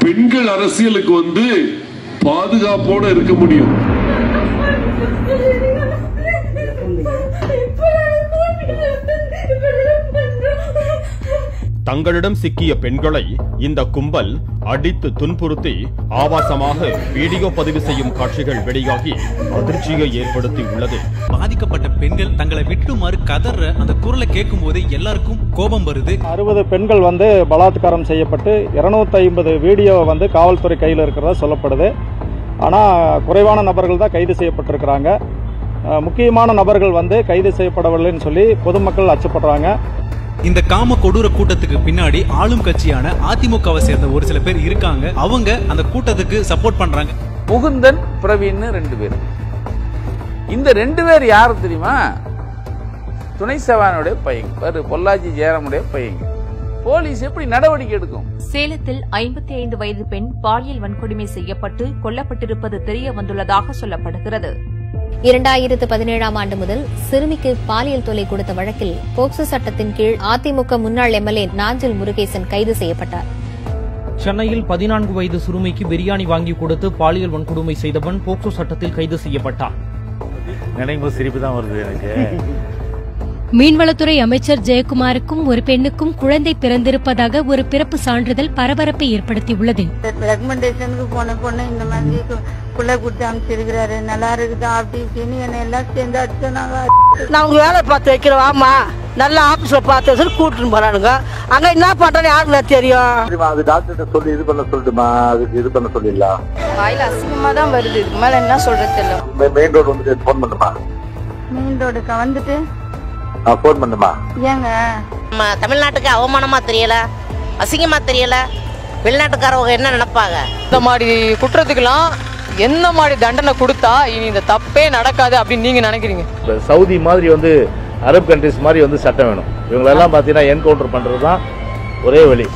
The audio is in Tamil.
பெண்கள் அரசியலுக்கு வந்து பாதுகாப்போட இருக்க முடியும். தங்களிடம் சிக்கிய பெண்களை இந்த கும்பல் அடித்து துன்புறுத்தி ஆபாசமாக வீடியோ பதிவு செய்யும் காட்சிகள் வெளியாகி அதிர்ச்சியை ஏற்படுத்தி உள்ளது. பாதிக்கப்பட்ட பெண்கள் தங்களை விட்டுமாறு கதற அந்த குரலை கேட்கும் போது எல்லாருக்கும் கோபம் வருது. 60 பெண்கள் வந்து பலாத்காரம் செய்யப்பட்டு 250 வீடியோ வந்து காவல்துறை கையில் இருக்கிறதா சொல்லப்படுது. ஆனால் குறைவான நபர்கள் தான் கைது செய்யப்பட்டிருக்கிறாங்க. முக்கியமான நபர்கள் வந்து கைது செய்யப்படவில்லைன்னு சொல்லி பொதுமக்கள் அச்சப்படுறாங்க. இந்த காம கொடூர கூட்டத்துக்கு பின்னாடி ஆளும் கட்சியான அதிமுகவை சேர்ந்த ஒரு சில பேர் இருக்காங்க. அவங்க அந்த கூட்டத்துக்கு சப்போர்ட் பண்றாங்க. முகுந்தன் பிரவீன் 2 பேர். இந்த 2 பேர் யாரு தெரியுமா? துணை சவானுடைய பையன், பொள்ளாச்சி ஜெயராமுடைய பையன். போலீஸ் எப்படி நடவடிக்கை எடுக்கும்? சேலத்தில் 55 வயது பெண் பாலியல் வன்கொடுமை செய்யப்பட்டு கொல்லப்பட்டிருப்பது தெரிய வந்துள்ளதாக சொல்லப்படுகிறது. 2017ஆம் ஆண்டு முதல் சிறுமிக்கு பாலியல் தொல்லை கொடுத்த வழக்கில் போக்சோ சட்டத்தின் கீழ் அதிமுக முன்னாள் எம்எல்ஏ நாஞ்சில் முருகேசன் கைது செய்யப்பட்டார். சென்னையில் 14 வயது சிறுமிக்கு பிரியாணி வாங்கி கொடுத்து பாலியல் வன்கொடுமை செய்தவன் போக்சோ சட்டத்தில் கைது செய்யப்பட்டார். நினைக்கும் சிரிப்பு தான் வருது எனக்கு. மீன்வளத்துறை அமைச்சர் ஜெயக்குமாருக்கும் ஒரு பெண்ணுக்கும் குழந்தை பிறந்திருப்பதாக ஒரு பிறப்பு சான்றிதழ் பரபரப்பை ஏற்படுத்தியுள்ளது. ரெக்கமெண்டேஷனுக்கு போன பொண்ணு இந்த மாதிரி புள்ள கொடுத்து அமைச்சிருக்கிறாரு, நல்லா இருக்குதா அப்படி இப்படின்னு என்ன எல்லாம் சேர்ந்து அடிச்சோனாங்க. நான் உங்க வேலை பார்த்து வைக்கிறேன், ஆமா நல்ல ஆபீஸ்ல பார்த்து சொல்லி கூட்டிட்டு போறானுங்க. அங்க என்ன பண்றேன்னு யாருக்குள்ள தெரியும்? அது டாக்டர் சொல்லி இது பண்ண சொல்லிட்டுமா, அதுக்கு இது பண்ண சொல்லிடலாம். வாயில அசிங்கமா தான் வருது, இதுக்கு மேல என்ன சொல்றது தெரியல. மெயின் ரோடு வந்து போன் பண்ணுமா? மெயின் ரோடுக்கு வந்துட்டு போன் பண்ணுமா? ஏங்க தமிழ்நாட்டுக்கு அவமானமா தெரியல, அசிங்கமா தெரியல, வெளிநாட்டுக்காரவங்க என்ன நினைப்பாங்க? இந்த மாதிரி குற்றத்துக்கெல்லாம் என்ன மாதிரி தண்டனை கொடுத்தா இனி இந்த தப்பே நடக்காது அப்படின்னு நீங்க நினைக்கிறீங்க? சவுதி மாதிரி வந்து அரபு கண்ட்ரிஸ் மாதிரி வந்து சட்டம் வேணும். இவங்களெல்லாம் பாத்தீங்கன்னா என்கவுண்டர் பண்றதுதான் ஒரே வழி.